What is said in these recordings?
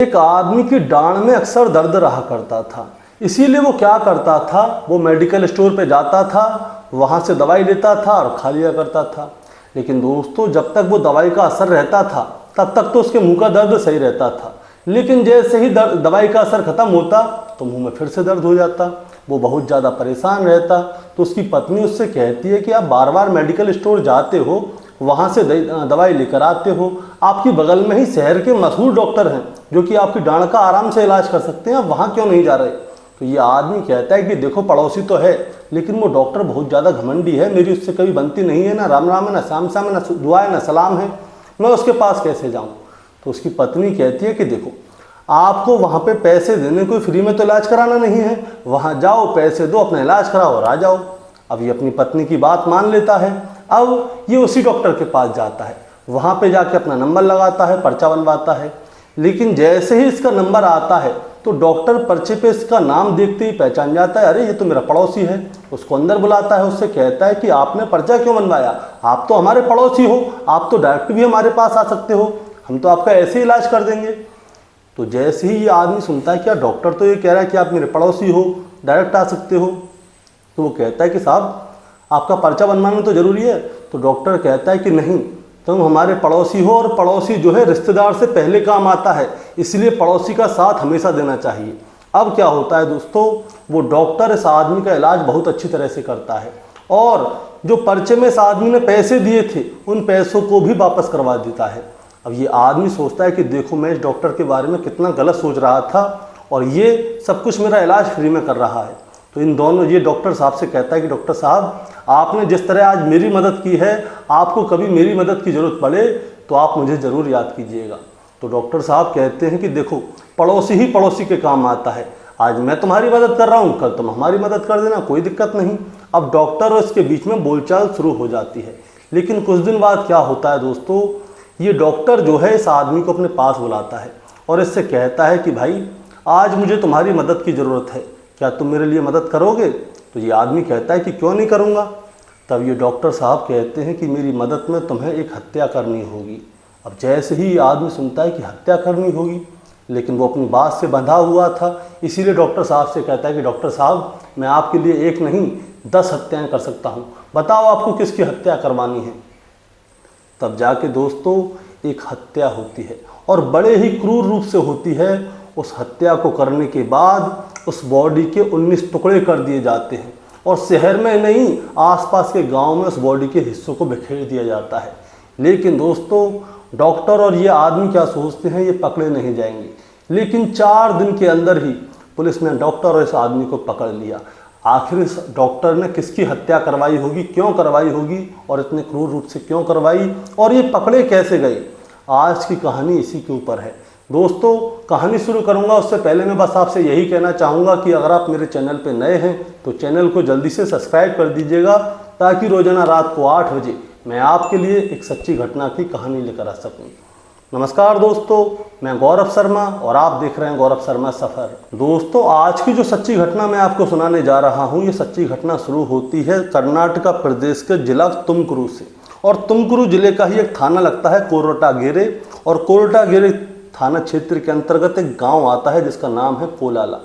एक आदमी की डांड में अक्सर दर्द रहा करता था, इसीलिए वो क्या करता था, वो मेडिकल स्टोर पे जाता था, वहाँ से दवाई लेता था और खा लिया करता था। लेकिन दोस्तों, जब तक वो दवाई का असर रहता था तब तक तो उसके मुंह का दर्द सही रहता था, लेकिन जैसे ही दवाई का असर खत्म होता तो मुंह में फिर से दर्द हो जाता। वो बहुत ज़्यादा परेशान रहता। तो उसकी पत्नी उससे कहती है कि आप बार बार मेडिकल स्टोर जाते हो, वहाँ से दवाई लेकर आते हो, आपकी बगल में ही शहर के मशहूर डॉक्टर हैं जो कि आपकी डांड का आराम से इलाज कर सकते हैं, आप वहाँ क्यों नहीं जा रहे। तो ये आदमी कहता है कि देखो, पड़ोसी तो है लेकिन वो डॉक्टर बहुत ज़्यादा घमंडी है, मेरी उससे कभी बनती नहीं है, ना राम राम है, ना शाम शाम है, ना दुआ है, ना सलाम है, मैं उसके पास कैसे जाऊँ। तो उसकी पत्नी कहती है कि देखो, आपको वहाँ पे पैसे देने, कोई फ्री में तो इलाज कराना नहीं है, वहाँ जाओ, पैसे दो, अपना इलाज कराओ और आ जाओ। अब ये अपनी पत्नी की बात मान लेता है। अब ये उसी डॉक्टर के पास जाता है, वहाँ पे जाके अपना नंबर लगाता है, पर्चा बनवाता है। लेकिन जैसे ही इसका नंबर आता है तो डॉक्टर पर्चे पे इसका नाम देखते ही पहचान जाता है, अरे ये तो मेरा पड़ोसी है। उसको अंदर बुलाता है, उससे कहता है कि आपने पर्चा क्यों बनवाया, आप तो हमारे पड़ोसी हो, आप तो डायरेक्ट भी हमारे पास आ सकते हो, हम तो आपका ऐसे ही इलाज कर देंगे। तो जैसे ही ये आदमी सुनता है कि यार डॉक्टर तो ये कह रहा है कि आप मेरे पड़ोसी हो, डायरेक्ट आ सकते हो, तो वो कहता है कि साहब आपका पर्चा बनवाना तो ज़रूरी है। तो डॉक्टर कहता है कि नहीं, तुम हमारे पड़ोसी हो और पड़ोसी जो है रिश्तेदार से पहले काम आता है, इसलिए पड़ोसी का साथ हमेशा देना चाहिए। अब क्या होता है दोस्तों, वो डॉक्टर इस आदमी का इलाज बहुत अच्छी तरह से करता है और जो पर्चे में इस आदमी ने पैसे दिए थे उन पैसों को भी वापस करवा देता है। अब ये आदमी सोचता है कि देखो, मैं इस डॉक्टर के बारे में कितना गलत सोच रहा था और ये सब कुछ मेरा इलाज फ्री में कर रहा है। तो इन दोनों, ये डॉक्टर साहब से कहता है कि डॉक्टर साहब, आपने जिस तरह आज मेरी मदद की है, आपको कभी मेरी मदद की ज़रूरत पड़े तो आप मुझे ज़रूर याद कीजिएगा। तो डॉक्टर साहब कहते हैं कि देखो, पड़ोसी ही पड़ोसी के काम आता है, आज मैं तुम्हारी मदद कर रहा हूँ, कल तुम हमारी मदद कर देना, कोई दिक्कत नहीं। अब डॉक्टर और इसके बीच में बोलचाल शुरू हो जाती है। लेकिन कुछ दिन बाद क्या होता है दोस्तों, ये डॉक्टर जो है इस आदमी को अपने पास बुलाता है और इससे कहता है कि भाई, आज मुझे तुम्हारी मदद की ज़रूरत है, क्या तुम मेरे लिए मदद करोगे। तो ये आदमी कहता है कि क्यों नहीं करूँगा। तब ये डॉक्टर साहब कहते हैं कि मेरी मदद में तुम्हें एक हत्या करनी होगी। अब जैसे ही ये आदमी सुनता है कि हत्या करनी होगी, लेकिन वो अपनी बात से बंधा हुआ था, इसीलिए डॉक्टर साहब से कहता है कि डॉक्टर साहब, मैं आपके लिए एक नहीं 10 हत्याएँ कर सकता हूँ, बताओ आपको किसकी हत्या करवानी है। तब जाके दोस्तों एक हत्या होती है और बड़े ही क्रूर रूप से होती है। उस हत्या को करने के बाद उस बॉडी के 19 टुकड़े कर दिए जाते हैं और शहर में नहीं, आसपास के गांव में उस बॉडी के हिस्सों को बिखेर दिया जाता है। लेकिन दोस्तों, डॉक्टर और ये आदमी क्या सोचते हैं, ये पकड़े नहीं जाएंगे। लेकिन 4 दिन के अंदर ही पुलिस ने डॉक्टर और इस आदमी को पकड़ लिया। आखिर इस डॉक्टर ने किसकी हत्या करवाई होगी, क्यों करवाई होगी और इतने क्रूर रूप से क्यों करवाई, और ये पकड़े कैसे गए, आज की कहानी इसी के ऊपर है। दोस्तों, कहानी शुरू करूंगा उससे पहले मैं बस आपसे यही कहना चाहूँगा कि अगर आप मेरे चैनल पे नए हैं तो चैनल को जल्दी से सब्सक्राइब कर दीजिएगा, ताकि रोजाना रात को 8 बजे मैं आपके लिए एक सच्ची घटना की कहानी लेकर आ सकूँ। नमस्कार दोस्तों, मैं गौरव शर्मा और आप देख रहे हैं गौरव शर्मा सफ़र। दोस्तों, आज की जो सच्ची घटना मैं आपको सुनाने जा रहा हूँ, ये सच्ची घटना शुरू होती है कर्नाटका प्रदेश के जिला तुमकुरू से। और तुमकुरू जिले का ही एक थाना लगता है कोरटागेरे, और कोरटागेरे थाना क्षेत्र के अंतर्गत एक गांव आता है जिसका नाम है कोलाला।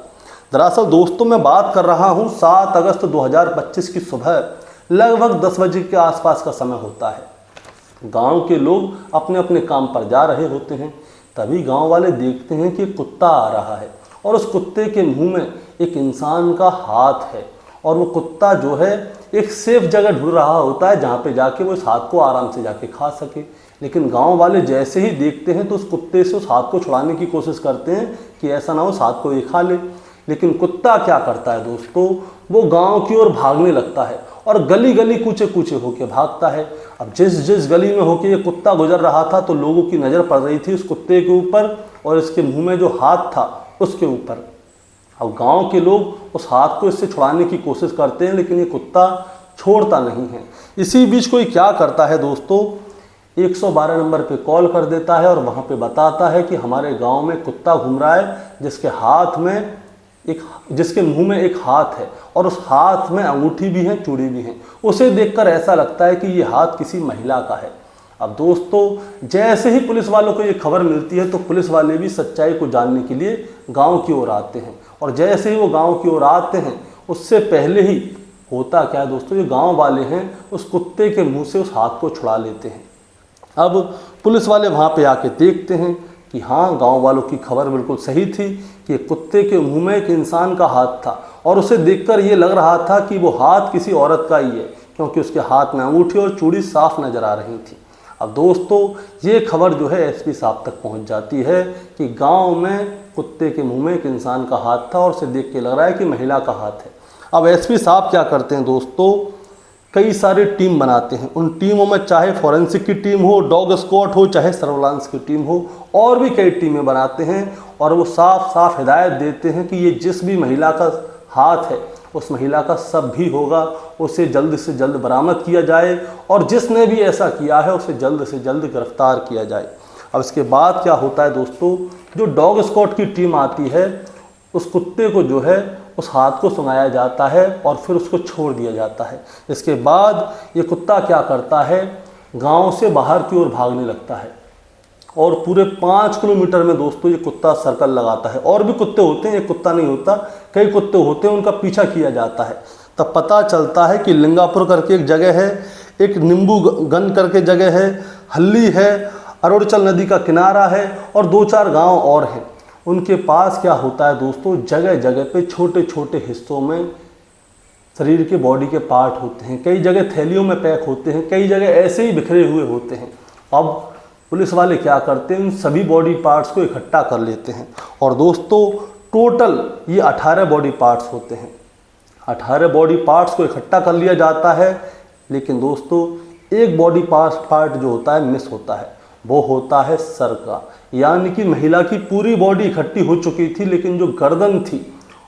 दरअसल दोस्तों, मैं बात कर रहा हूं 7 अगस्त 2025 की सुबह लगभग 10 बजे के आसपास का समय होता है। गांव के लोग अपने अपने काम पर जा रहे होते हैं। तभी गांव वाले देखते हैं कि एक कुत्ता आ रहा है और उस कुत्ते के मुंह में एक इंसान का हाथ है, और वो कुत्ता जो है एक सेफ जगह ढूंढ रहा होता है जहाँ पे जाके वो इस हाथ को आराम से जाके खा सके। लेकिन गांव वाले जैसे ही देखते हैं तो उस कुत्ते से उस हाथ को छुड़ाने की कोशिश करते हैं कि ऐसा ना हो उस हाथ को ये खा ले। लेकिन कुत्ता क्या करता है दोस्तों, वो गांव की ओर भागने लगता है और गली गली कूचे कूचे होके भागता है। अब जिस गली में होके ये कुत्ता गुजर रहा था तो लोगों की नज़र पड़ रही थी उस कुत्ते के ऊपर और इसके मुंह में जो हाथ था उसके ऊपर। अब गांव के लोग उस हाथ को इससे छुड़ाने की कोशिश करते हैं, लेकिन ये कुत्ता छोड़ता नहीं है। इसी बीच कोई क्या करता है दोस्तों, 112 नंबर पे कॉल कर देता है और वहाँ पे बताता है कि हमारे गांव में कुत्ता घूम रहा है जिसके मुंह में एक हाथ है और उस हाथ में अंगूठी भी है, चूड़ी भी है। उसे देखकर ऐसा लगता है कि ये हाथ किसी महिला का है। अब दोस्तों जैसे ही पुलिस वालों को ये खबर मिलती है तो पुलिस वाले भी सच्चाई को जानने के लिए गांव की ओर आते हैं, और जैसे ही वो गांव की ओर आते हैं उससे पहले ही होता क्या है दोस्तों, जो गांव वाले हैं उस कुत्ते के मुंह से उस हाथ को छुड़ा लेते हैं। अब पुलिस वाले वहाँ पे आके देखते हैं कि हाँ, गांव वालों की खबर बिल्कुल सही थी कि कुत्ते के मुंह में एक इंसान का हाथ था, और उसे देखकर ये लग रहा था कि वो हाथ किसी औरत का ही है, क्योंकि उसके हाथ में अंगूठी और चूड़ी साफ नजर आ रही थी। अब दोस्तों ये खबर जो है एसपी साहब तक पहुंच जाती है कि गांव में कुत्ते के मुंह में एक इंसान का हाथ था, और उसे देख के लग रहा है कि महिला का हाथ है। अब एसपी साहब क्या करते हैं दोस्तों, कई सारी टीम बनाते हैं। उन टीमों में चाहे फॉरेंसिक की टीम हो, डॉग स्क्वाड हो, चाहे सर्विलांस की टीम हो, और भी कई टीमें बनाते हैं, और वो साफ साफ हिदायत देते हैं कि ये जिस भी महिला का हाथ है उस महिला का सब भी होगा, उसे जल्द से जल्द बरामद किया जाए, और जिसने भी ऐसा किया है उसे जल्द से जल्द गिरफ्तार किया जाए। अब इसके बाद क्या होता है दोस्तों, जो डॉग स्क्वाड की टीम आती है उस कुत्ते को जो है उस हाथ को सुंघाया जाता है और फिर उसको छोड़ दिया जाता है। इसके बाद ये कुत्ता क्या करता है, गांव से बाहर की ओर भागने लगता है, और पूरे 5 किलोमीटर में दोस्तों ये कुत्ता सर्कल लगाता है। और भी कुत्ते होते हैं, ये कुत्ता नहीं होता, कई कुत्ते होते हैं, उनका पीछा किया जाता है। तब पता चलता है कि लिंगापुर करके एक जगह है, एक नींबू गन करके जगह है, हल्ली है, अरुणाचल नदी का किनारा है, और 2-4 गांव और हैं। उनके पास क्या होता है दोस्तों, जगह जगह पे छोटे छोटे हिस्सों में शरीर के बॉडी के पार्ट होते हैं, कई जगह थैलियों में पैक होते हैं, कई जगह ऐसे ही बिखरे हुए होते हैं। अब पुलिस वाले क्या करते हैं, उन सभी बॉडी पार्ट्स को इकट्ठा कर लेते हैं, और दोस्तों टोटल ये 18 बॉडी पार्ट्स होते हैं। 18 बॉडी पार्ट्स को इकट्ठा कर लिया जाता है, लेकिन दोस्तों एक बॉडी पार्ट जो होता है मिस होता है, वो होता है सर का। यानी कि महिला की पूरी बॉडी इकट्ठी हो चुकी थी, लेकिन जो गर्दन थी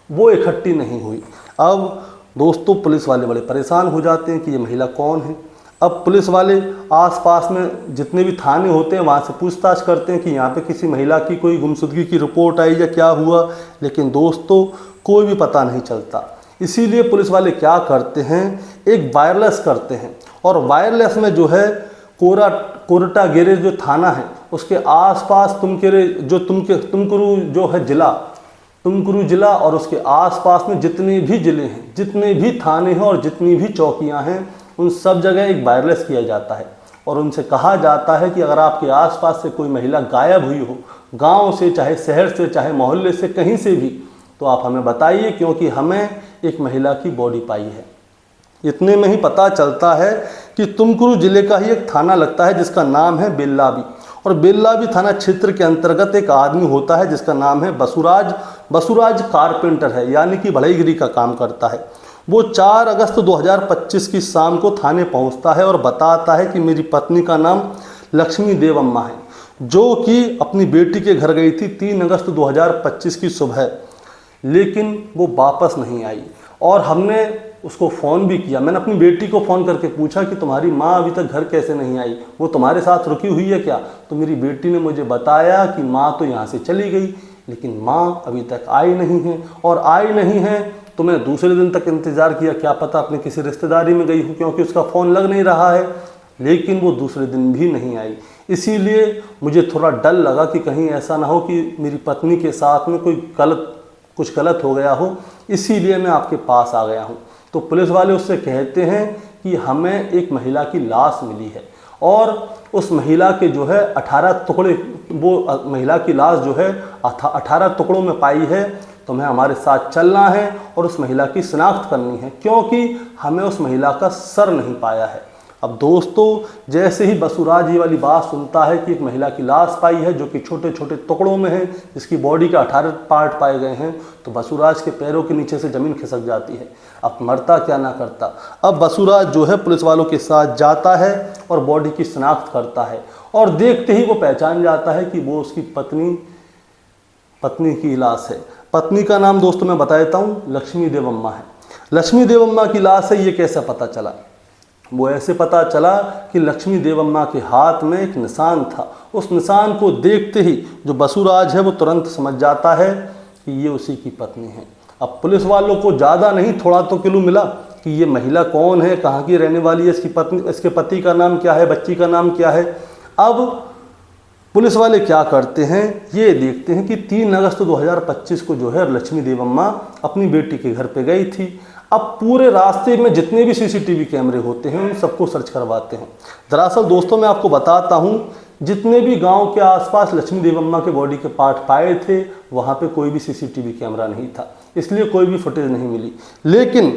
वो इकट्ठी नहीं हुई। अब दोस्तों पुलिस वाले बड़े परेशान हो जाते हैं कि ये महिला कौन है। अब पुलिस वाले आसपास में जितने भी थाने होते हैं वहाँ से पूछताछ करते हैं कि यहाँ पे किसी महिला की कोई गुमशुदगी की रिपोर्ट आई या क्या हुआ, लेकिन दोस्तों कोई भी पता नहीं चलता। इसीलिए पुलिस वाले क्या करते हैं, एक वायरलेस करते हैं, और वायरलेस में जो है कोरटा गैरेज जो थाना है उसके आसपास तुमकुरू जो है जिला, तुमकुरू जिला और उसके आसपास में जितने भी ज़िले हैं, जितने भी थाने हैं और जितनी भी चौकियां हैं, उन सब जगह एक वायरलेस किया जाता है, और उनसे कहा जाता है कि अगर आपके आसपास से कोई महिला गायब हुई हो, गांव से, चाहे शहर से, चाहे मोहल्ले से, कहीं से भी, तो आप हमें बताइए, क्योंकि हमें एक महिला की बॉडी पाई है। इतने में ही पता चलता है कि तुमकुरू जिले का ही एक थाना लगता है जिसका नाम है बेल्लावी, और बेल्लावी थाना क्षेत्र के अंतर्गत एक आदमी होता है जिसका नाम है बसुराज कारपेंटर है, यानी कि बढ़ईगिरी का काम करता है। वो 4 अगस्त 2025 की शाम को थाने पहुंचता है और बताता है कि मेरी पत्नी का नाम लक्ष्मी देवम्मा है, जो कि अपनी बेटी के घर गई थी 3 अगस्त 2025 की सुबह, लेकिन वो वापस नहीं आई। और हमने उसको फ़ोन भी किया, मैंने अपनी बेटी को फ़ोन करके पूछा कि तुम्हारी माँ अभी तक घर कैसे नहीं आई, वो तुम्हारे साथ रुकी हुई है क्या? तो मेरी बेटी ने मुझे बताया कि माँ तो यहाँ से चली गई, लेकिन माँ अभी तक आई नहीं है, और आई नहीं है तो मैंने दूसरे दिन तक इंतज़ार किया, क्या पता अपने किसी रिश्तेदारी में गई हो, क्योंकि उसका फ़ोन लग नहीं रहा है, लेकिन वो दूसरे दिन भी नहीं आई। इसीलिए मुझे थोड़ा डर लगा कि कहीं ऐसा ना हो कि मेरी पत्नी के साथ में कुछ गलत हो गया हो, इसीलिए मैं आपके पास आ गया हूँ। तो पुलिस वाले उससे कहते हैं कि हमें एक महिला की लाश मिली है, और उस महिला के जो है 18 टुकड़े, वो महिला की लाश जो है 18 टुकड़ों में पाई है। तुम्हें हमारे साथ चलना है और उस महिला की शिनाख्त करनी है, क्योंकि हमें उस महिला का सर नहीं पाया है। अब दोस्तों जैसे ही बसुराज ये वाली बात सुनता है कि एक महिला की लाश पाई है जो कि छोटे छोटे टुकड़ों में है, जिसकी बॉडी के 18 पार्ट पाए गए हैं, तो बसुराज के पैरों के नीचे से ज़मीन खिसक जाती है। अब मरता क्या ना करता, अब बसुराज जो है पुलिस वालों के साथ जाता है और बॉडी की शिनाख्त करता है, और देखते ही वो पहचान जाता है कि वो उसकी पत्नी की लाश है। पत्नी का नाम दोस्तों मैं बता देता हूँ, लक्ष्मी देवम्मा है। लक्ष्मी देवम्मा की लाश है, ये कैसे पता चला? वो ऐसे पता चला कि लक्ष्मी देवम्मा के हाथ में एक निशान था। उस निशान को देखते ही जो बसुराज है वो तुरंत समझ जाता है कि ये उसी की पत्नी है। अब पुलिस वालों को ज़्यादा नहीं, थोड़ा तो क्लू मिला कि ये महिला कौन है, कहाँ की रहने वाली है, इसकी पत्नी, इसके पति का नाम क्या है, बच्ची का नाम क्या है। अब पुलिस वाले क्या करते हैं, ये देखते हैं कि 3 अगस्त 2025 को जो है लक्ष्मी देवम्मा अपनी बेटी के घर पे गई थी। अब पूरे रास्ते में जितने भी सीसीटीवी कैमरे होते हैं उन सबको सर्च करवाते हैं। दरअसल दोस्तों मैं आपको बताता हूँ, जितने भी गांव के आसपास लक्ष्मी देवम्मा के बॉडी के पार्ट पाए थे वहाँ पे कोई भी सीसीटीवी कैमरा नहीं था, इसलिए कोई भी फुटेज नहीं मिली। लेकिन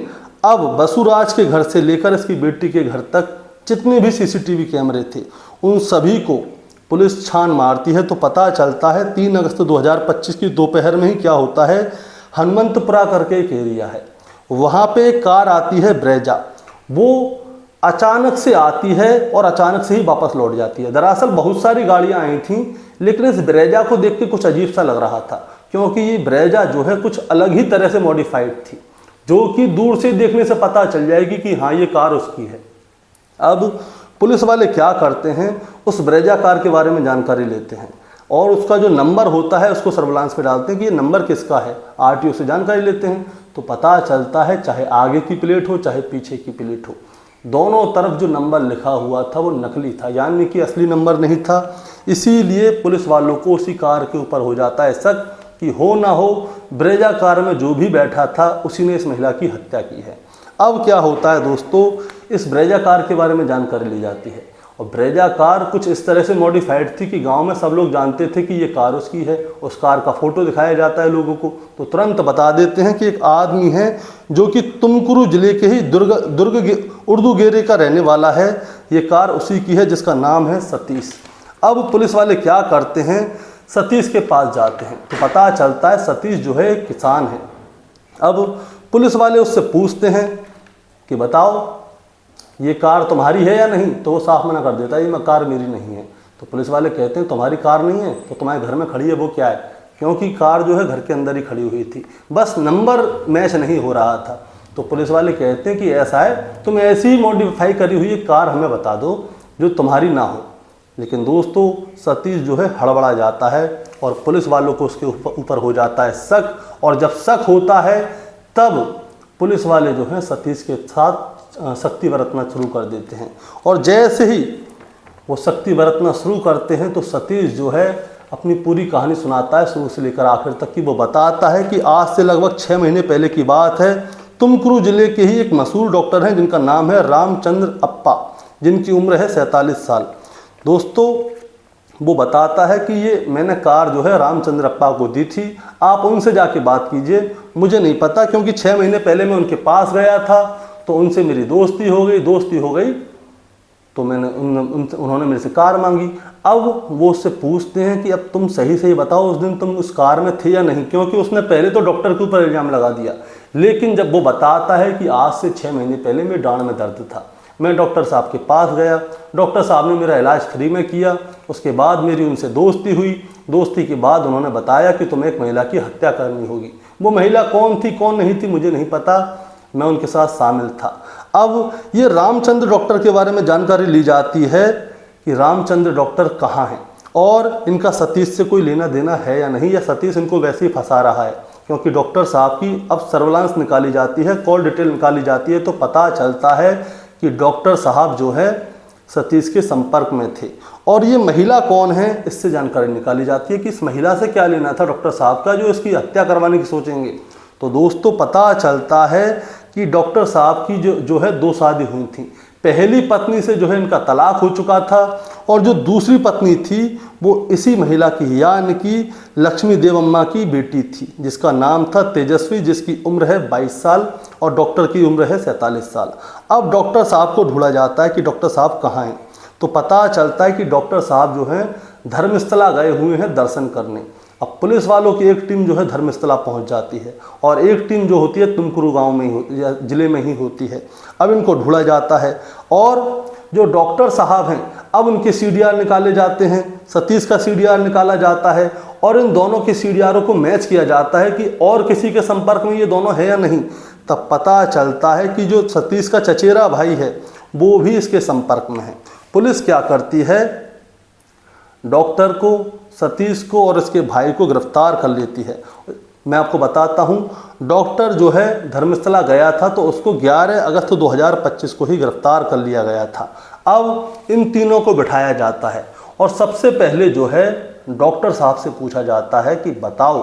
अब बसुराज के घर से लेकर इसकी बेटी के घर तक जितने भी सीसीटीवी कैमरे थे उन सभी को पुलिस छान मारती है, तो पता चलता है 3 अगस्त 2025 की दोपहर में ही क्या होता है, हनुमंतपुरा करके एक एरिया है, वहाँ पे एक कार आती है ब्रेजा, वो अचानक से आती है और अचानक से ही वापस लौट जाती है। दरअसल बहुत सारी गाड़ियाँ आई थीं, लेकिन इस ब्रेजा को देख के कुछ अजीब सा लग रहा था, क्योंकि ये ब्रेजा जो है कुछ अलग ही तरह से मॉडिफाइड थी, जो कि दूर से देखने से पता चल जाएगी कि हाँ ये कार उसकी है। अब पुलिस वाले क्या करते हैं, उस ब्रेजा कार के बारे में जानकारी लेते हैं और उसका जो नंबर होता है उसको सर्विलांस पे डालते हैं कि ये नंबर किसका है, आरटीओ से जानकारी लेते हैं। तो पता चलता है चाहे आगे की प्लेट हो चाहे पीछे की प्लेट हो, दोनों तरफ जो नंबर लिखा हुआ था वो नकली था, यानी कि असली नंबर नहीं था। इसीलिए पुलिस वालों को उसी कार के ऊपर हो जाता है शक कि हो ना हो ब्रेजा कार में जो भी बैठा था उसी ने इस महिला की हत्या की है। अब क्या होता है दोस्तों, इस ब्रेजा कार के बारे में जानकारी ली जाती है और ब्रेजा कार कुछ इस तरह से मॉडिफाइड थी कि गांव में सब लोग जानते थे कि ये कार उसकी है। उस कार का फोटो दिखाया जाता है लोगों को तो तुरंत बता देते हैं कि एक आदमी है जो कि तुमकुरू जिले के ही दुर्ग उर्दू गेरे का रहने वाला है, ये कार उसी की है जिसका नाम है सतीश। अब पुलिस वाले क्या करते हैं, सतीश के पास जाते हैं तो पता चलता है सतीश जो है एक किसान है। अब पुलिस वाले उससे पूछते हैं कि बताओ ये कार तुम्हारी है या नहीं, तो वो साफ मना कर देता है ये कार मेरी नहीं है। तो पुलिस वाले कहते हैं तुम्हारी कार नहीं है तो तुम्हारे घर में खड़ी है वो क्या है, क्योंकि कार जो है घर के अंदर ही खड़ी हुई थी, बस नंबर मैच नहीं हो रहा था। तो पुलिस वाले कहते हैं कि ऐसा है तुम ऐसी ही मॉडिफाई करी हुई कार हमें बता दो जो तुम्हारी ना हो। लेकिन दोस्तों सतीश जो है हड़बड़ा जाता है और पुलिस वालों को उसके ऊपर हो जाता है शक, और जब शक होता है तब पुलिस वाले जो हैं सतीश के साथ शक्ति बरतना शुरू कर देते हैं। और जैसे ही वो शक्ति बरतना शुरू करते हैं तो सतीश जो है अपनी पूरी कहानी सुनाता है शुरू से लेकर आखिर तक की। वो बताता है कि आज से लगभग 6 महीने पहले की बात है, तुमकुरू जिले के ही एक मशहूर डॉक्टर हैं जिनका नाम है रामचंद्र अप्पा, जिनकी उम्र है 47 साल। दोस्तों वो बताता है कि ये मैंने कार जो है रामचंद्र अप्पा को दी थी, आप उनसे जाके बात कीजिए, मुझे नहीं पता क्योंकि 6 महीने पहले मैं उनके पास गया था तो उनसे मेरी दोस्ती हो गई तो मैंने उन्होंने मेरे से कार मांगी। अब वो उससे पूछते हैं कि अब तुम सही बताओ उस दिन तुम उस कार में थे या नहीं, क्योंकि उसने पहले तो डॉक्टर के ऊपर इल्ज़ाम लगा दिया। लेकिन जब वो बताता है कि आज से 6 महीने पहले मेरी डांड में दर्द था, मैं डॉक्टर साहब के पास गया, डॉक्टर साहब ने मेरा इलाज फ्री में किया, उसके बाद मेरी उनसे दोस्ती हुई, दोस्ती के बाद उन्होंने बताया कि तुम्हें एक महिला की हत्या करनी होगी। वो महिला कौन थी कौन नहीं थी मुझे नहीं पता, मैं उनके साथ शामिल था। अब ये रामचंद्र डॉक्टर के बारे में जानकारी ली जाती है कि रामचंद्र डॉक्टर कहाँ हैं और इनका सतीश से कोई लेना देना है या नहीं, या सतीश इनको वैसे ही फंसा रहा है। क्योंकि डॉक्टर साहब की अब सर्विलांस निकाली जाती है, कॉल डिटेल निकाली जाती है, तो पता चलता है कि डॉक्टर साहब जो है सतीश के संपर्क में थे। और ये महिला कौन है इससे जानकारी निकाली जाती है कि इस महिला से क्या लेना था डॉक्टर साहब का जो इसकी हत्या करवाने की सोचेंगे। तो दोस्तों पता चलता है कि डॉक्टर साहब की जो है 2 शादी हुई थी। पहली पत्नी से जो है इनका तलाक हो चुका था और जो दूसरी पत्नी थी वो इसी महिला की यानी कि लक्ष्मी देवम्मा की बेटी थी, जिसका नाम था तेजस्वी, जिसकी उम्र है 22 साल और डॉक्टर की उम्र है 47 साल। अब डॉक्टर साहब को ढूंढा जाता है कि डॉक्टर साहब कहाँ हैं, तो पता चलता है कि डॉक्टर साहब जो हैं धर्मस्थला गए हुए हैं दर्शन करने। अब पुलिस वालों की एक टीम जो है धर्मस्थला पहुंच जाती है और एक टीम जो होती है तुमकुरू गांव में ही या जिले में ही होती है। अब इनको ढूंढा जाता है और जो डॉक्टर साहब हैं अब उनके सीडीआर निकाले जाते हैं, सतीश का सीडीआर निकाला जाता है और इन दोनों के सीडीआरों को मैच किया जाता है कि और किसी के संपर्क में ये दोनों है या नहीं। तब पता चलता है कि जो सतीश का चचेरा भाई है वो भी इसके संपर्क में है। पुलिस क्या करती है, डॉक्टर को, सतीश को और इसके भाई को गिरफ्तार कर लेती है। मैं आपको बताता हूँ। डॉक्टर जो है धर्मस्थला गया था तो उसको 11 अगस्त 2025 को ही गिरफ्तार कर लिया गया था। अब इन तीनों को बिठाया जाता है और सबसे पहले जो है डॉक्टर साहब से पूछा जाता है कि बताओ,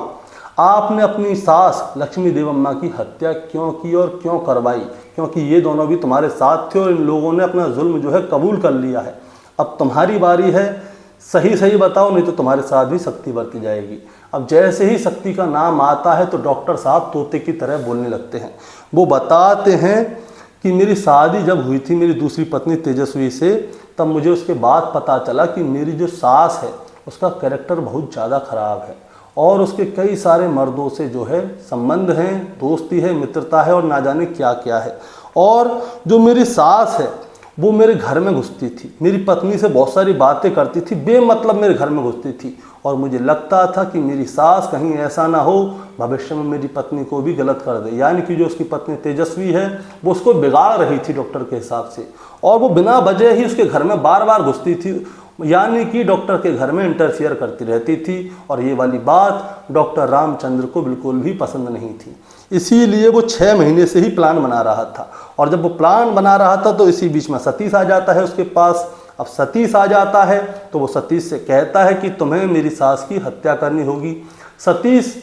आपने अपनी सास लक्ष्मी देवम्मा की हत्या क्यों की और क्यों करवाई, क्योंकि ये दोनों भी तुम्हारे साथ थे और इन लोगों ने अपना जुल्म जो है कबूल कर लिया है। अब तुम्हारी बारी है, सही सही बताओ, नहीं तो तुम्हारे साथ भी सख्ती बरती जाएगी। अब जैसे ही सख्ती का नाम आता है तो डॉक्टर साहब तोते की तरह बोलने लगते हैं। वो बताते हैं कि मेरी शादी जब हुई थी मेरी दूसरी पत्नी तेजस्वी से, तब मुझे उसके बाद पता चला कि मेरी जो सास है उसका कैरेक्टर बहुत ज़्यादा ख़राब है और उसके कई सारे मर्दों से जो है संबंध हैं, दोस्ती है, मित्रता है और ना जाने क्या क्या है। और जो मेरी सास है वो मेरे घर में घुसती थी, मेरी पत्नी से बहुत सारी बातें करती थी, बेमतलब मेरे घर में घुसती थी और मुझे लगता था कि मेरी सास कहीं ऐसा ना हो भविष्य में मेरी पत्नी को भी गलत कर दे। यानी कि जो उसकी पत्नी तेजस्वी है वो उसको बिगाड़ रही थी डॉक्टर के हिसाब से, और वो बिना वजह ही उसके घर में बार बार घुसती थी, यानी कि डॉक्टर के घर में इंटरफियर करती रहती थी। और ये वाली बात डॉक्टर रामचंद्र को बिल्कुल भी पसंद नहीं थी, इसीलिए वो 6 महीने से ही प्लान बना रहा था। और जब वो प्लान बना रहा था तो इसी बीच में सतीश आ जाता है उसके पास। अब सतीश आ जाता है तो वो सतीश से कहता है कि तुम्हें मेरी सास की हत्या करनी होगी। सतीश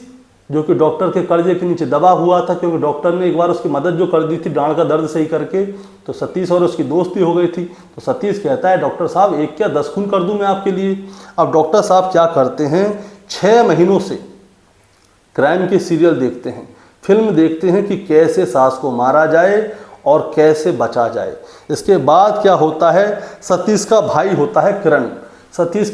जो कि डॉक्टर के कर्जे के नीचे दबा हुआ था, क्योंकि डॉक्टर ने एक बार उसकी मदद जो कर दी थी डांड का दर्द सही करके, तो सतीश और उसकी दोस्ती हो गई थी। तो सतीश कहता है डॉक्टर साहब 1 क्या 10 खून कर दूं मैं आपके लिए। अब डॉक्टर साहब क्या करते हैं, 6 महीनों से क्राइम के सीरियल देखते हैं, फिल्म देखते हैं कि कैसे सास को मारा जाए और कैसे बचा जाए। इसके बाद क्या होता है, सतीश का भाई होता है किरण, सतीश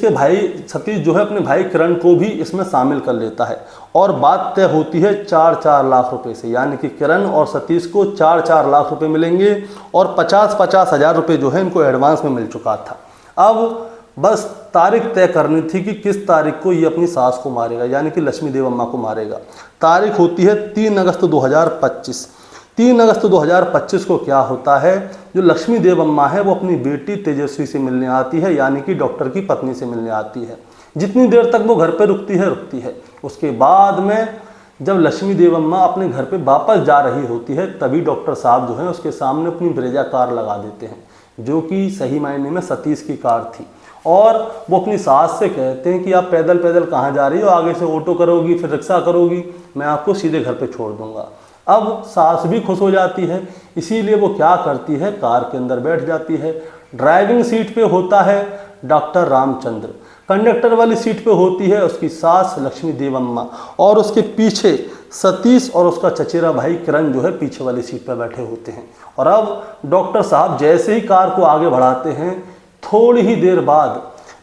जो है अपने भाई किरण को भी इसमें शामिल कर लेता है और बात तय होती है 4-4 लाख रुपए से। यानी कि किरण और सतीश को 4-4 लाख रुपए मिलेंगे और 50-50 हज़ार रुपये जो है इनको एडवांस में मिल चुका था। अब बस तारीख तय करनी थी कि किस तारीख को ये अपनी सास को मारेगा, यानी कि लक्ष्मी देवम्मा को मारेगा। तारीख होती है 3 अगस्त 2025। 3 अगस्त 2025 को क्या होता है, जो लक्ष्मी देवम्मा है वो अपनी बेटी तेजस्वी से मिलने आती है, यानी कि डॉक्टर की पत्नी से मिलने आती है। जितनी देर तक वो घर पे रुकती है। उसके बाद में जब लक्ष्मी देवम्मा अपने घर पे वापस जा रही होती है तभी डॉक्टर साहब जो है उसके सामने अपनी ब्रेजा कार लगा देते हैं, जो कि सही मायने में सतीश की कार थी। और वो अपनी सास से कहते हैं कि आप पैदल पैदल कहाँ जा रही हो, आगे से ऑटो करोगी फिर रिक्शा करोगी, मैं आपको सीधे घर पे छोड़ दूंगा। अब सास भी खुश हो जाती है, इसीलिए वो क्या करती है, कार के अंदर बैठ जाती है। ड्राइविंग सीट पे होता है डॉक्टर रामचंद्र, कंडक्टर वाली सीट पे होती है उसकी सास लक्ष्मी देवम्मा और उसके पीछे सतीश और उसका चचेरा भाई किरण जो है पीछे वाली सीट पर बैठे होते हैं। और अब डॉक्टर साहब जैसे ही कार को आगे बढ़ाते हैं, थोड़ी ही देर बाद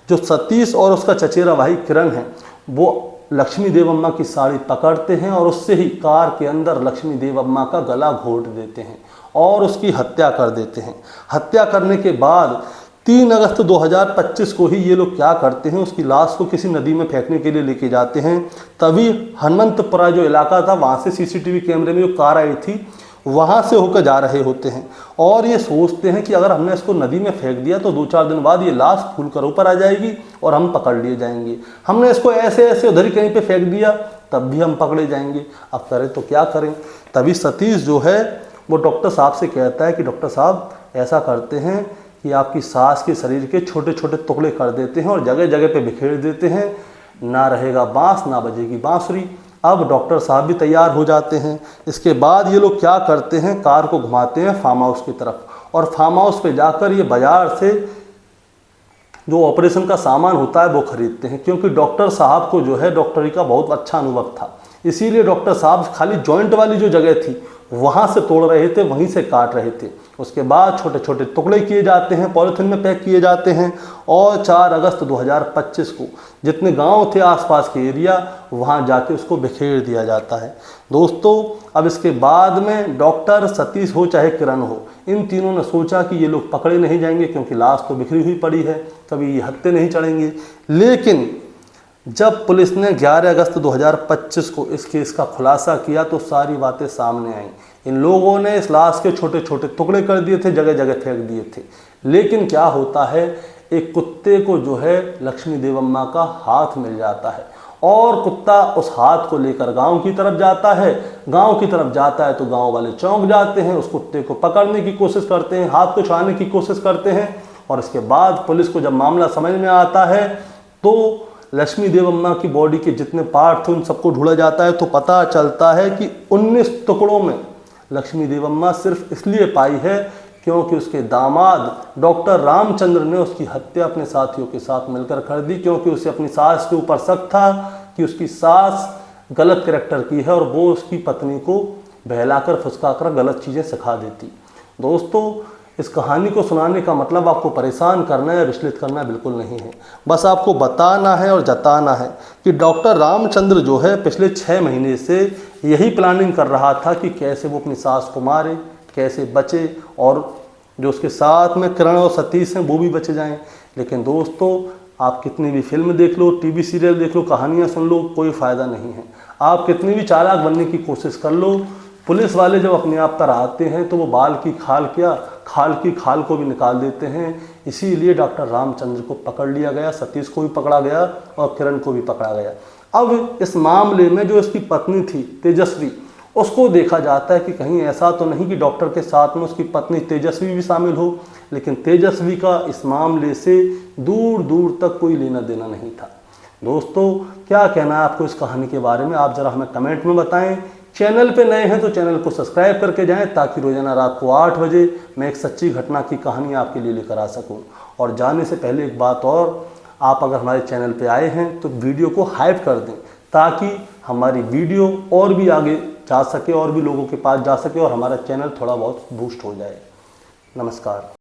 जो सतीश और उसका चचेरा भाई किरण है वो लक्ष्मी देवम्मा की साड़ी पकड़ते हैं और उससे ही कार के अंदर लक्ष्मी देवम्मा का गला घोंट देते हैं और उसकी हत्या कर देते हैं। हत्या करने के बाद 3 अगस्त 2025 को ही ये लोग क्या करते हैं, उसकी लाश को किसी नदी में फेंकने के लिए लेके जाते हैं। तभी हनुमंतपुरा जो इलाका था वहाँ से सीसीटीवी कैमरे में जो कार आई थी वहाँ से होकर जा रहे होते हैं और ये सोचते हैं कि अगर हमने इसको नदी में फेंक दिया तो 2-4 दिन बाद ये लाश फूल कर ऊपर आ जाएगी और हम पकड़ लिए जाएंगे। हमने इसको ऐसे ऐसे उधर ही कहीं पे फेंक दिया तब भी हम पकड़े जाएंगे, अब करें तो क्या करें। तभी सतीश जो है वो डॉक्टर साहब से कहता है कि डॉक्टर साहब ऐसा करते हैं कि आपकी सास के शरीर के छोटे छोटे टुकड़े कर देते हैं और जगह जगह पे बिखेर देते हैं, ना रहेगा बांस ना बजेगी बांसुरी। अब डॉक्टर साहब भी तैयार हो जाते हैं। इसके बाद ये लोग क्या करते हैं, कार को घुमाते हैं फार्म हाउस की तरफ और फार्म हाउस पे जाकर ये बाजार से जो ऑपरेशन का सामान होता है वो खरीदते हैं, क्योंकि डॉक्टर साहब को जो है डॉक्टरी का बहुत अच्छा अनुभव था, इसीलिए डॉक्टर साहब खाली जॉइंट वाली जो जगह थी वहाँ से तोड़ रहे थे, वहीं से काट रहे थे। उसके बाद छोटे छोटे टुकड़े किए जाते हैं, पॉलीथिन में पैक किए जाते हैं और 4 अगस्त 2025 को जितने गांव थे आसपास के एरिया वहाँ जाके उसको बिखेर दिया जाता है। दोस्तों अब इसके बाद में डॉक्टर सतीश हो चाहे किरण हो, इन तीनों ने सोचा कि ये लोग पकड़े नहीं जाएंगे क्योंकि लाश तो बिखरी हुई पड़ी है, कभी ये हत्थे नहीं चढ़ेंगे। लेकिन जब पुलिस ने 11 अगस्त 2025 को इस केस का खुलासा किया तो सारी बातें सामने आईं। इन लोगों ने इस लाश के छोटे छोटे टुकड़े कर दिए थे, जगह जगह फेंक दिए थे। लेकिन क्या होता है, एक कुत्ते को जो है लक्ष्मी देवम्मा का हाथ मिल जाता है और कुत्ता उस हाथ को लेकर गांव की तरफ जाता है। गांव की तरफ जाता है तो गांव वाले चौंक जाते हैं, उस कुत्ते को पकड़ने की कोशिश करते हैं, हाथ को छुड़ाने की कोशिश करते हैं। और इसके बाद पुलिस को जब मामला समझ में आता है तो लक्ष्मी देवम्मा की बॉडी के जितने पार्ट थे उन सबको ढूंढा जाता है, तो पता चलता है कि 19 टुकड़ों में लक्ष्मी देवम्मा सिर्फ इसलिए पाई है क्योंकि उसके दामाद डॉक्टर रामचंद्र ने उसकी हत्या अपने साथियों के साथ मिलकर कर दी, क्योंकि उसे अपनी सास के ऊपर शक था कि उसकी सास गलत कैरेक्टर की है और वो उसकी पत्नी को बहलाकर फुसकाकर गलत चीज़ें सिखा देती। दोस्तों, इस कहानी को सुनाने का मतलब आपको परेशान करना या विचलित करना बिल्कुल नहीं है, बस आपको बताना है और जताना है कि डॉक्टर रामचंद्र जो है पिछले 6 महीने से यही प्लानिंग कर रहा था कि कैसे वो अपनी सास को मारे, कैसे बचे और जो उसके साथ में किरण और सतीश हैं वो भी बचे जाएं। लेकिन दोस्तों, आप कितनी भी फिल्म देख लो, टीवी सीरियल देख लो, कहानियाँ सुन लो, कोई फ़ायदा नहीं है। आप कितनी भी चालाक बनने की कोशिश कर लो, पुलिस वाले जब अपने आप पर आते हैं तो वो बाल की खाल क्या, खाल की खाल को भी निकाल देते हैं। इसीलिए डॉक्टर रामचंद्र को पकड़ लिया गया, सतीश को भी पकड़ा गया और किरण को भी पकड़ा गया। अब इस मामले में जो इसकी पत्नी थी तेजस्वी, उसको देखा जाता है कि कहीं ऐसा तो नहीं कि डॉक्टर के साथ में उसकी पत्नी तेजस्वी भी शामिल हो, लेकिन तेजस्वी का इस मामले से दूर दूर तक कोई लेना देना नहीं था। दोस्तों, क्या कहना है आपको इस कहानी के बारे में, आप ज़रा हमें कमेंट में बताएं। चैनल पे नए हैं तो चैनल को सब्सक्राइब करके जाएं ताकि रोजाना रात को 8 बजे मैं एक सच्ची घटना की कहानी आपके लिए लेकर आ सकूं। और जाने से पहले एक बात और, आप अगर हमारे चैनल पे आए हैं तो वीडियो को हाइप कर दें ताकि हमारी वीडियो और भी आगे जा सके और भी लोगों के पास जा सके और हमारा चैनल थोड़ा बहुत बूस्ट हो जाए। नमस्कार।